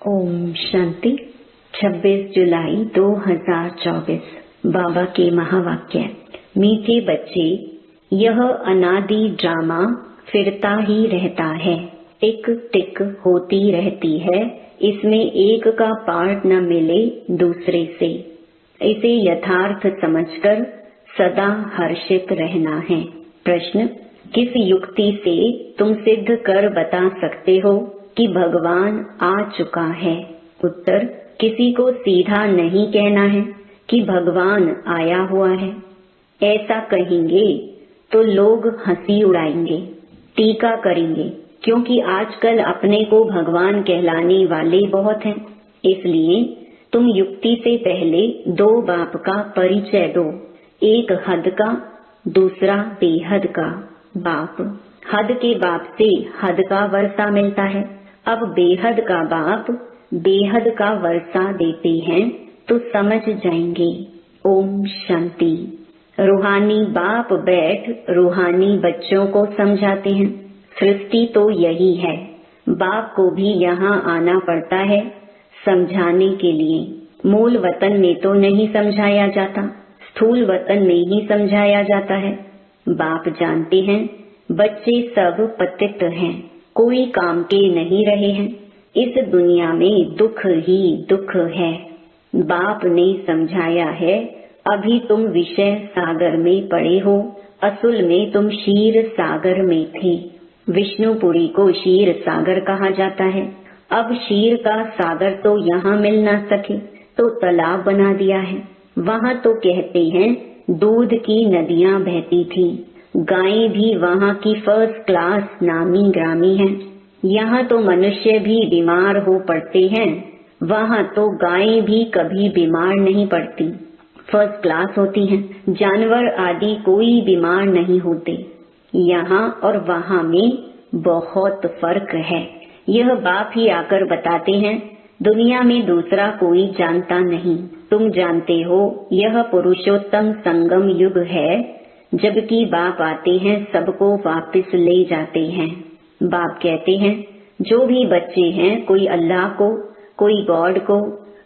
ओम शांति। 26 जुलाई 2024 बाबा के महावाक्य। मीठे बच्चे, यह अनादि ड्रामा फिरता ही रहता है, टिक टिक होती रहती है। इसमें एक का पार्ट न मिले दूसरे से। इसे यथार्थ समझकर सदा हर्षित रहना है। प्रश्न, किस युक्ति से तुम सिद्ध कर बता सकते हो कि भगवान आ चुका है? उत्तर, किसी को सीधा नहीं कहना है कि भगवान आया हुआ है। ऐसा कहेंगे तो लोग हंसी उड़ाएंगे, टीका करेंगे, क्योंकि आजकल अपने को भगवान कहलाने वाले बहुत हैं। इसलिए तुम युक्ति से पहले दो बाप का परिचय दो, एक हद का, दूसरा बेहद का बाप। हद के बाप से हद का वर्षा मिलता है। अब बेहद का बाप बेहद का वर्षा देते हैं तो समझ जाएंगे। ओम शांति। रूहानी बाप बैठ रूहानी बच्चों को समझाते हैं। सृष्टि तो यही है, बाप को भी यहाँ आना पड़ता है समझाने के लिए। मूल वतन में तो नहीं समझाया जाता, स्थूल वतन में ही समझाया जाता है। बाप जानते हैं बच्चे सब पतित हैं, कोई काम के नहीं रहे हैं। इस दुनिया में दुख ही दुख है। बाप ने समझाया है, अभी तुम विषय सागर में पड़े हो, असल में तुम क्षीर सागर में थे। विष्णुपुरी को क्षीर सागर कहा जाता है। अब क्षीर का सागर तो यहाँ मिल ना सके तो तालाब बना दिया है। वहाँ तो कहते हैं दूध की नदियाँ बहती थी, गायें भी वहाँ की फर्स्ट क्लास नामी ग्रामी हैं। यहाँ तो मनुष्य भी बीमार हो पड़ते हैं, वहाँ तो गायें भी कभी बीमार नहीं पड़ती, फर्स्ट क्लास होती हैं। जानवर आदि कोई बीमार नहीं होते। यहाँ और वहाँ में बहुत फर्क है। यह बाप ही आकर बताते हैं, दुनिया में दूसरा कोई जानता नहीं। तुम जानते हो यह पुरुषोत्तम संगम युग है, जबकि बाप आते हैं सबको वापस ले जाते हैं। बाप कहते हैं जो भी बच्चे हैं, कोई अल्लाह को, कोई गॉड को,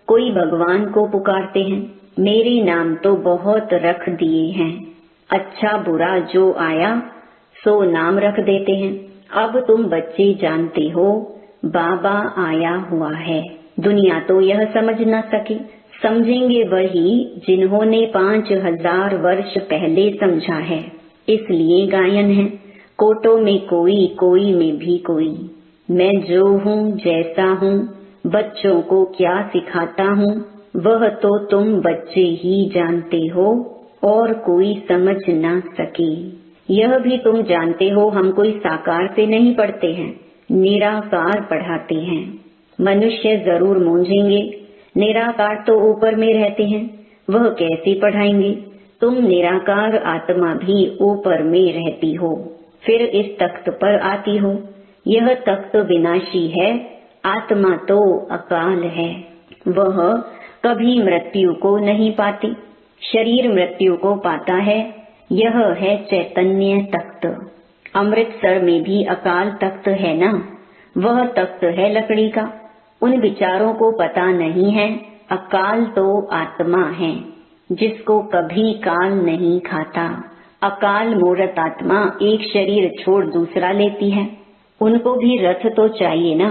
कोई भगवान को पुकारते हैं। मेरे नाम तो बहुत रख दिए हैं, अच्छा बुरा जो आया सो नाम रख देते हैं। अब तुम बच्चे जानते हो बाबा आया हुआ है। दुनिया तो यह समझ न सके, समझेंगे वही जिन्होंने 5000 वर्ष पहले समझा है। इसलिए गायन है, कोटों में कोई, कोई में भी कोई। मैं जो हूँ जैसा हूँ, बच्चों को क्या सिखाता हूँ वह तो तुम बच्चे ही जानते हो और कोई समझ ना सके। यह भी तुम जानते हो हम कोई साकार से नहीं पढ़ते हैं, निराकार पढ़ाते हैं। मनुष्य जरूर मूंझेंगे, निराकार तो ऊपर में रहते हैं, वह कैसे पढ़ाएंगे? तुम निराकार आत्मा भी ऊपर में रहती हो, फिर इस तख्त पर आती हो। यह तख्त विनाशी है, आत्मा तो अकाल है, वह कभी मृत्यु को नहीं पाती, शरीर मृत्यु को पाता है। यह है चैतन्य तख्त। अमृतसर में भी अकाल तख्त है ना, वह तख्त है लकड़ी का। उन विचारों को पता नहीं है, अकाल तो आत्मा है जिसको कभी काल नहीं खाता। अकाल मूर्त आत्मा एक शरीर छोड़ दूसरा लेती है, उनको भी रथ तो चाहिए ना।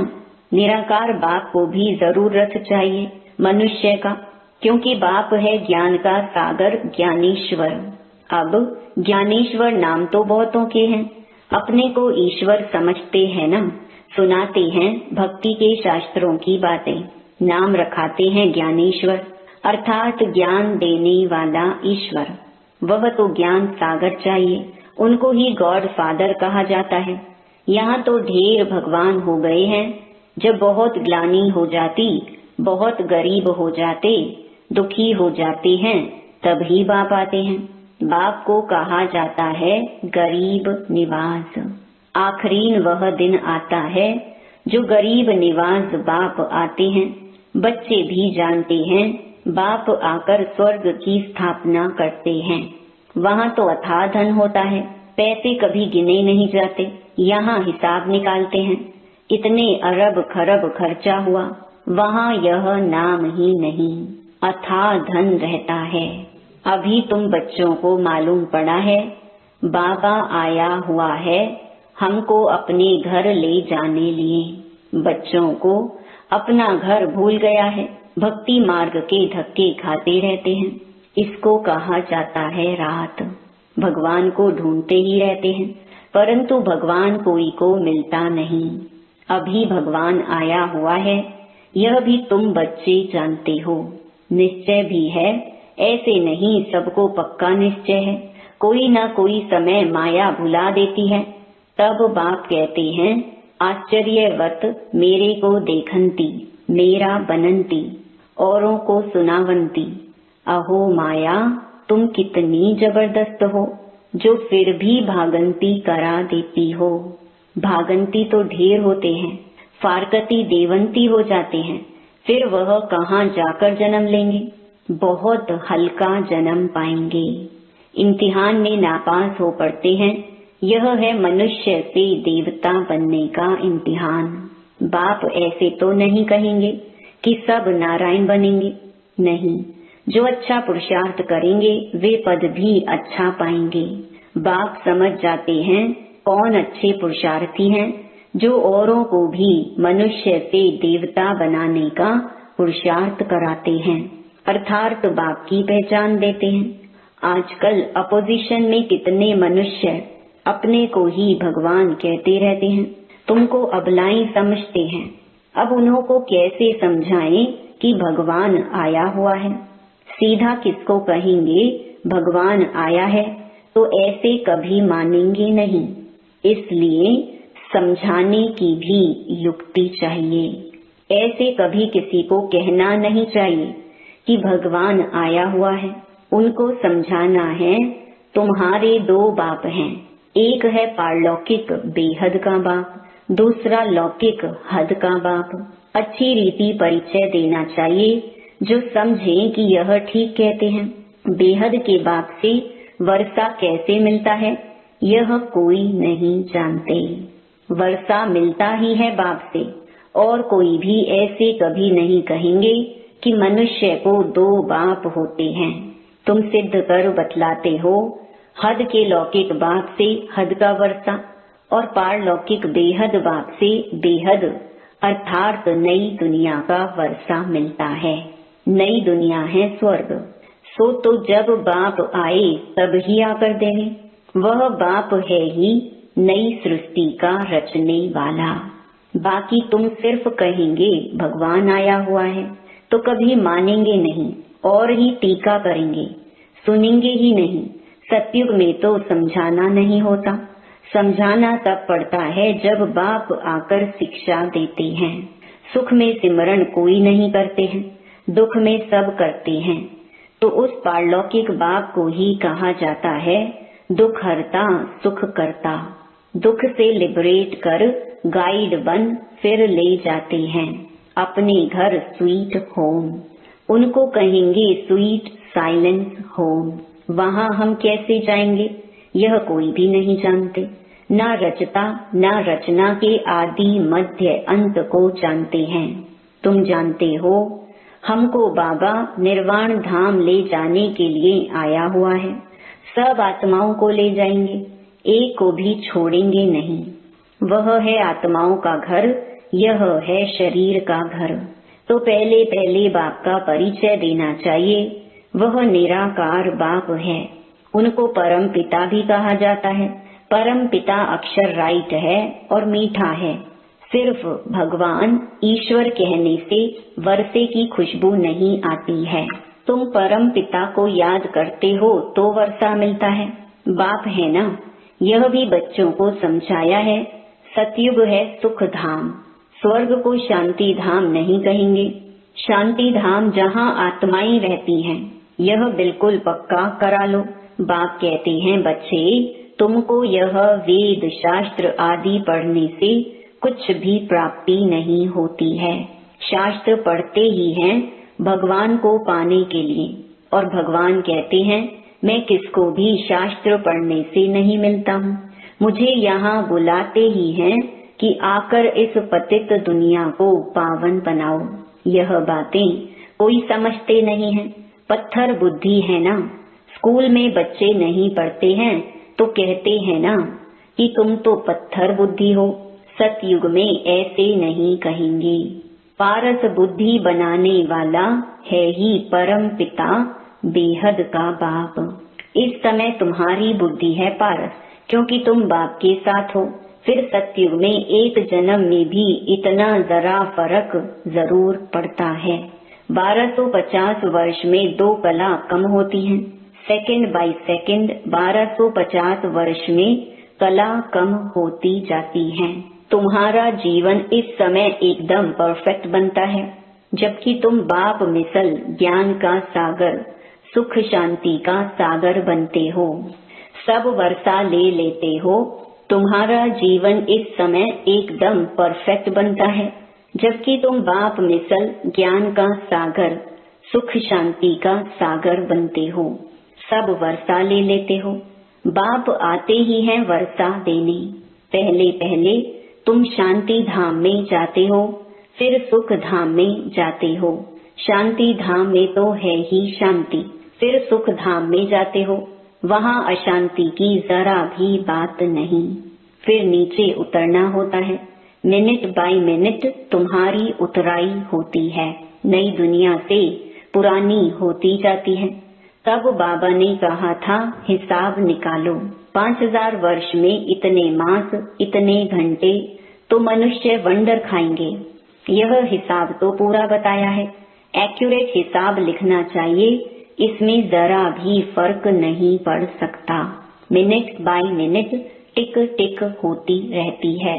निराकार बाप को भी जरूर रथ चाहिए मनुष्य का, क्योंकि बाप है ज्ञान का सागर, ज्ञानेश्वर। अब ज्ञानेश्वर नाम तो बहुतों के हैं, अपने को ईश्वर समझते हैं ना। सुनाते हैं भक्ति के शास्त्रों की बातें, नाम रखाते हैं ज्ञानेश्वर, अर्थात ज्ञान देने वाला ईश्वर। वह तो ज्ञान सागर चाहिए, उनको ही गॉड फादर कहा जाता है। यहाँ तो ढेर भगवान हो गए हैं। जब बहुत ग्लानि हो जाती, बहुत गरीब हो जाते, दुखी हो जाते हैं, तभी बाप आते हैं। बाप को कहा जाता है गरीब निवाज। आखरीन वह दिन आता है जो गरीब निवाज बाप आते हैं। बच्चे भी जानते हैं बाप आकर स्वर्ग की स्थापना करते हैं। वहाँ तो अथाह धन होता है, पैसे कभी गिने नहीं जाते। यहाँ हिसाब निकालते हैं, इतने अरब खरब खर्चा हुआ, वहाँ यह नाम ही नहीं अथाह धन रहता है। अभी तुम बच्चों को मालूम पड़ा है बाबा आया हुआ है हमको अपने घर ले जाने लिए। बच्चों को अपना घर भूल गया है, भक्ति मार्ग के धक्के खाते रहते हैं। इसको कहा जाता है रात। भगवान को ढूंढते ही रहते हैं परंतु भगवान कोई को मिलता नहीं। अभी भगवान आया हुआ है यह भी तुम बच्चे जानते हो। निश्चय भी है, ऐसे नहीं सबको पक्का निश्चय है। कोई ना कोई समय माया भुला देती है। तब बाप कहते हैं आश्चर्यवत मेरे को देखंती मेरा बनंती औरों को सुनावंती। अहो माया तुम कितनी जबरदस्त हो जो फिर भी भागंती करा देती हो। भागंती तो ढेर होते हैं, फारकती देवंती हो जाते हैं, फिर वह कहाँ जाकर जन्म लेंगे, बहुत हल्का जन्म पाएंगे। इम्तिहान में नापास हो पड़ते हैं। यह है मनुष्य से देवता बनने का इम्तिहान। बाप ऐसे तो नहीं कहेंगे कि सब नारायण बनेंगे, नहीं, जो अच्छा पुरुषार्थ करेंगे वे पद भी अच्छा पाएंगे। बाप समझ जाते हैं कौन अच्छे पुरुषार्थी हैं जो औरों को भी मनुष्य से देवता बनाने का पुरुषार्थ कराते हैं, अर्थात बाप की पहचान देते हैं। आजकल अपोजिशन में कितने मनुष्य अपने को ही भगवान कहते रहते हैं, तुमको अबलाई समझते हैं। अब उन्हों को कैसे समझाएं कि भगवान आया हुआ है। सीधा किसको कहेंगे भगवान आया है तो ऐसे कभी मानेंगे नहीं। इसलिए समझाने की भी युक्ति चाहिए। ऐसे कभी किसी को कहना नहीं चाहिए कि भगवान आया हुआ है। उनको समझाना है तुम्हारे दो बाप हैं, एक है पारलौकिक बेहद का बाप, दूसरा लौकिक हद का बाप। अच्छी रीति परिचय देना चाहिए जो समझें कि यह ठीक कहते हैं। बेहद के बाप से वर्षा कैसे मिलता है यह कोई नहीं जानते। वर्षा मिलता ही है बाप से, और कोई भी ऐसे कभी नहीं कहेंगे कि मनुष्य को दो बाप होते हैं। तुम सिद्ध कर बतलाते हो हद के लौकिक बाप से हद का वर्षा और पारलौकिक बेहद बाप से बेहद अर्थात नई दुनिया का वर्षा मिलता है। नई दुनिया है स्वर्ग। सो तो जब बाप आए तब ही आकर देंगे। वह बाप है ही नई सृष्टि का रचने वाला। बाकी तुम सिर्फ कहेंगे भगवान आया हुआ है तो कभी मानेंगे नहीं और ही टीका करेंगे, सुनेंगे ही नहीं। सतयुग में तो समझाना नहीं होता, समझाना तब पड़ता है जब बाप आकर शिक्षा देते हैं। सुख में सिमरण कोई नहीं करते हैं, दुख में सब करते हैं। तो उस पारलौकिक बाप को ही कहा जाता है दुख हरता सुख करता। दुख से लिबरेट कर गाइड बन फिर ले जाते हैं अपने घर स्वीट होम। उनको कहेंगे स्वीट साइलेंस होम। वहाँ हम कैसे जाएंगे यह कोई भी नहीं जानते। ना रचता ना रचना के आदि मध्य अंत को जानते हैं। तुम जानते हो हमको बाबा निर्वाण धाम ले जाने के लिए आया हुआ है। सब आत्माओं को ले जाएंगे, एक को भी छोड़ेंगे नहीं। वह है आत्माओं का घर, यह है शरीर का घर। तो पहले पहले बाप का परिचय देना चाहिए। वह निराकार बाप है। उनको परम पिता भी कहा जाता है। परम पिता अक्षर राइट है और मीठा है। सिर्फ भगवान ईश्वर कहने से वर्षे की खुशबू नहीं आती है। तुम परम पिता को याद करते हो तो वर्षा मिलता है। बाप है ना, यह भी बच्चों को समझाया है। सतयुग है सुख धाम। स्वर्ग को शांति धाम नहीं कहेंगे। शांति धाम जहाँ आत्माएं रहती हैं, यह बिल्कुल पक्का करा लो। बाप कहते हैं बच्चे तुमको यह वेद शास्त्र आदि पढ़ने से कुछ भी प्राप्ति नहीं होती है। शास्त्र पढ़ते ही हैं भगवान को पाने के लिए, और भगवान कहते हैं मैं किसको भी शास्त्र पढ़ने से नहीं मिलता हूँ। मुझे यहाँ बुलाते ही हैं कि आकर इस पतित दुनिया को पावन बनाओ। यह बातें कोई समझते नहीं है, पत्थर बुद्धि है ना। स्कूल में बच्चे नहीं पढ़ते हैं तो कहते हैं ना कि तुम तो पत्थर बुद्धि हो। सतयुग में ऐसे नहीं कहेंगे। पारस बुद्धि बनाने वाला है ही परम पिता, बेहद का बाप। इस समय तुम्हारी बुद्धि है पारस, क्योंकि तुम बाप के साथ हो। फिर सतयुग में एक जन्म में भी इतना जरा फर्क जरूर पड़ता है। 1250 वर्ष में 2 कला कम होती हैं। सेकंड बाय सेकंड 1250 वर्ष में कला कम होती जाती है। तुम्हारा जीवन इस समय एकदम परफेक्ट बनता है, जबकि तुम बाप मिसल ज्ञान का सागर, सुख शांति का सागर बनते हो। सब वर्षा ले लेते हो। तुम्हारा जीवन इस समय एकदम परफेक्ट बनता है, जबकि तुम बाप मिसल ज्ञान का सागर, सुख शांति का सागर बनते हो। सब वर्षा ले लेते हो। बाप आते ही हैं वर्षा देने। पहले पहले तुम शांति धाम में जाते हो, फिर सुख धाम में जाते हो। शांति धाम में तो है ही शांति, फिर सुख धाम में जाते हो, वहाँ अशांति की जरा भी बात नहीं। फिर नीचे उतरना होता है। मिनट बाय मिनट तुम्हारी उतराई होती है, नई दुनिया से पुरानी होती जाती है। तब बाबा ने कहा था हिसाब निकालो, 5000 वर्ष में इतने मास, इतने घंटे तो मनुष्य वंडर खाएंगे। यह हिसाब तो पूरा बताया है। एक्यूरेट हिसाब लिखना चाहिए, इसमें जरा भी फर्क नहीं पड़ सकता। मिनट बाय मिनट टिक टिक होती रहती है।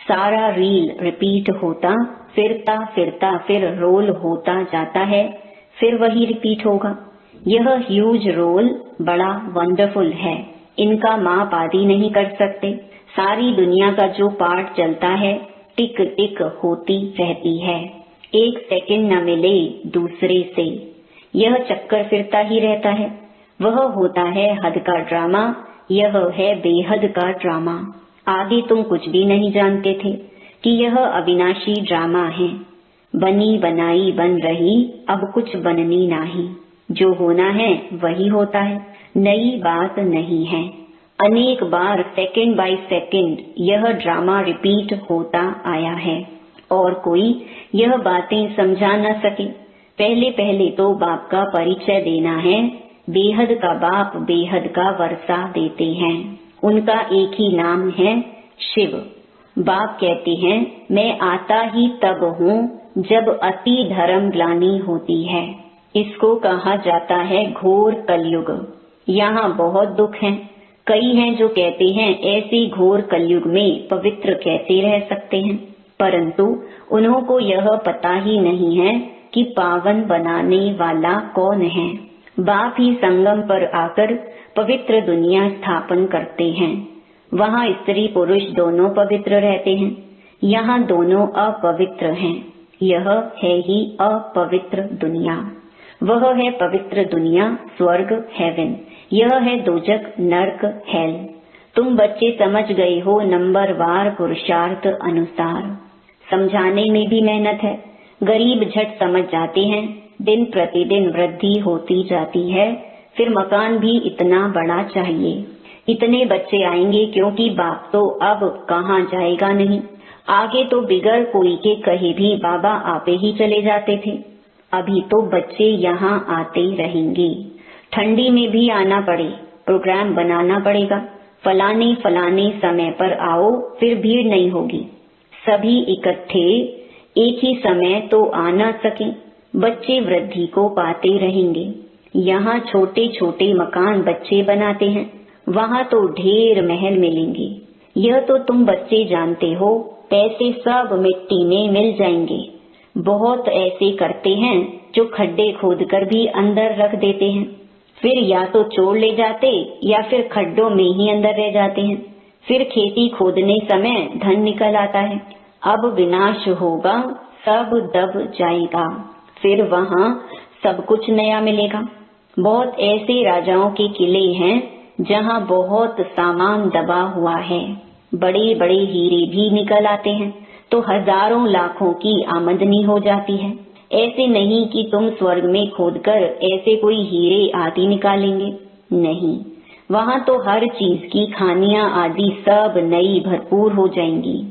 सारा रील रिपीट होता फिरता फिरता फिर रोल होता जाता है, फिर वही रिपीट होगा। यह ह्यूज रोल बड़ा वंडरफुल है, इनका माप आदि नहीं कर सकते। सारी दुनिया का जो पार्ट चलता है टिक टिक होती रहती है। एक सेकंड न मिले दूसरे से, यह चक्कर फिरता ही रहता है। वह होता है हद का ड्रामा, यह है बेहद का ड्रामा। आगे तुम कुछ भी नहीं जानते थे कि यह अविनाशी ड्रामा है। बनी बनाई बन रही, अब कुछ बननी नहीं। जो होना है वही होता है, नई बात नहीं है। अनेक बार सेकंड बाय सेकंड यह ड्रामा रिपीट होता आया है और कोई यह बातें समझा न सके। पहले पहले तो बाप का परिचय देना है। बेहद का बाप बेहद का वर्षा देते हैं। उनका एक ही नाम है शिव। बाप कहते हैं मैं आता ही तब हूँ जब अति धर्म ग्लानि होती है। इसको कहा जाता है घोर कलयुग। यहाँ बहुत दुख है। कई हैं जो कहते हैं ऐसे घोर कलयुग में पवित्र कैसे रह सकते हैं, परंतु उन्हों को यह पता ही नहीं है कि पावन बनाने वाला कौन है। बाप ही संगम पर आकर पवित्र दुनिया स्थापन करते हैं। वहाँ स्त्री पुरुष दोनों पवित्र रहते हैं, यहाँ दोनों अपवित्र हैं। यह है ही अपवित्र दुनिया। वह है पवित्र दुनिया, स्वर्ग हेवन। यह है दोजक नर्क हेल। तुम बच्चे समझ गए हो नंबरवार पुरुषार्थ अनुसार। समझाने में भी मेहनत है। गरीब झट समझ जाते हैं। दिन प्रतिदिन वृद्धि होती जाती है। फिर मकान भी इतना बड़ा चाहिए। इतने बच्चे आएंगे क्योंकि बाप तो अब कहाँ जाएगा नहीं। आगे तो बिगर कोई के कहे भी बाबा आपे ही चले जाते थे। अभी तो बच्चे यहाँ आते रहेंगे। ठंडी में भी आना पड़े, प्रोग्राम बनाना पड़ेगा। फलाने फलाने समय पर आओ, फिर भीड़ नहीं होगी। सभी इकट्ठे एक ही समय तो आ न सके। बच्चे वृद्धि को पाते रहेंगे। यहाँ छोटे छोटे मकान बच्चे बनाते हैं, वहाँ तो ढेर महल मिलेंगे। यह तो तुम बच्चे जानते हो, पैसे सब मिट्टी में मिल जाएंगे। बहुत ऐसे करते हैं जो खड्डे खोदकर भी अंदर रख देते हैं, फिर या तो चोर ले जाते या फिर खड्डों में ही अंदर रह जाते हैं। फिर खेती खोदने समय धन निकल आता है। अब विनाश होगा, सब दब जाएगा, फिर वहाँ सब कुछ नया मिलेगा। बहुत ऐसे राजाओं के किले हैं जहाँ बहुत सामान दबा हुआ है। बड़े बड़े हीरे भी निकल आते हैं तो हजारों लाखों की आमदनी हो जाती है। ऐसे नहीं कि तुम स्वर्ग में खोदकर ऐसे कोई हीरे आदि निकालेंगे, नहीं, वहाँ तो हर चीज की खानियां आदि सब नई भरपूर हो जाएंगी।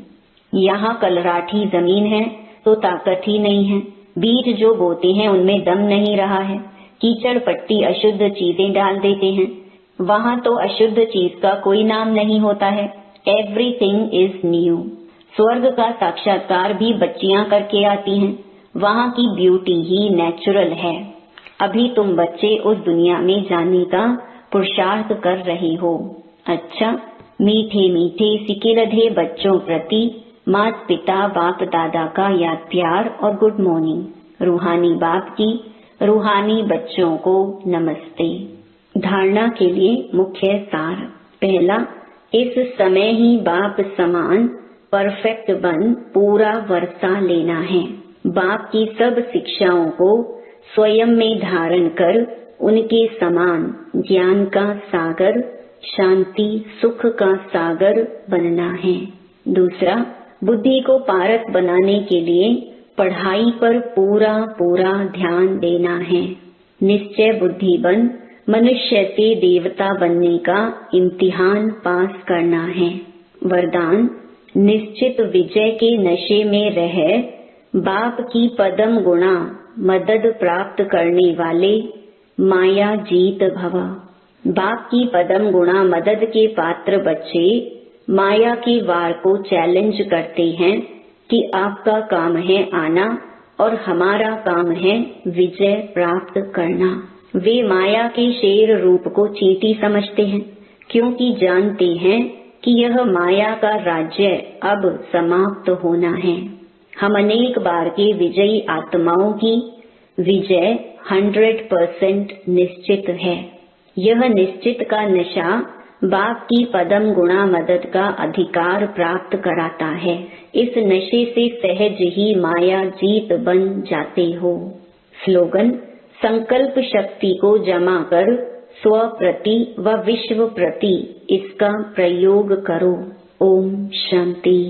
यहाँ कलराठी जमीन है तो ताकत ही नहीं है, बीज जो बोते हैं उनमें दम नहीं रहा है, कीचड़ पट्टी अशुद्ध चीजें डाल देते हैं, वहाँ तो अशुद्ध चीज का कोई नाम नहीं होता है। Everything is new. स्वर्ग का साक्षात्कार भी बच्चियां करके आती हैं, वहाँ की ब्यूटी ही नेचुरल है। अभी तुम बच्चे उस दुनिया में जाने का पुरुषार्थ कर रहे हो। अच्छा, मीठे मीठे सिकिलधे बच्चों प्रति माता पिता बाप दादा का याद प्यार और गुड मॉर्निंग। रूहानी बाप की रूहानी बच्चों को नमस्ते। धारणा के लिए मुख्य सार। पहला, इस समय ही बाप समान परफेक्ट बन पूरा वर्षा लेना है। बाप की सब शिक्षाओं को स्वयं में धारण कर उनके समान ज्ञान का सागर, शांति सुख का सागर बनना है। दूसरा, बुद्धि को पारक बनाने के लिए पढ़ाई पर पूरा पूरा ध्यान देना है। निश्चय बुद्धि बन मनुष्य से देवता बनने का इम्तिहान पास करना है। वरदान, निश्चित विजय के नशे में रह बाप की पदम गुणा मदद प्राप्त करने वाले माया जीत भव। बाप की पदम गुणा मदद के पात्र बच्चे माया के वार को चैलेंज करते हैं कि आपका काम है आना और हमारा काम है विजय प्राप्त करना। वे माया के शेर रूप को चींटी समझते हैं, क्योंकि जानते हैं कि यह माया का राज्य अब समाप्त होना है। हम अनेक बार के विजयी आत्माओं की विजय 100% निश्चित है। यह निश्चित का नशा बाप की पदम गुणा मदद का अधिकार प्राप्त कराता है। इस नशे से सहज ही माया जीत बन जाते हो। स्लोगन, संकल्प शक्ति को जमा कर स्व प्रति व विश्व प्रति इसका प्रयोग करो। ओम शांति।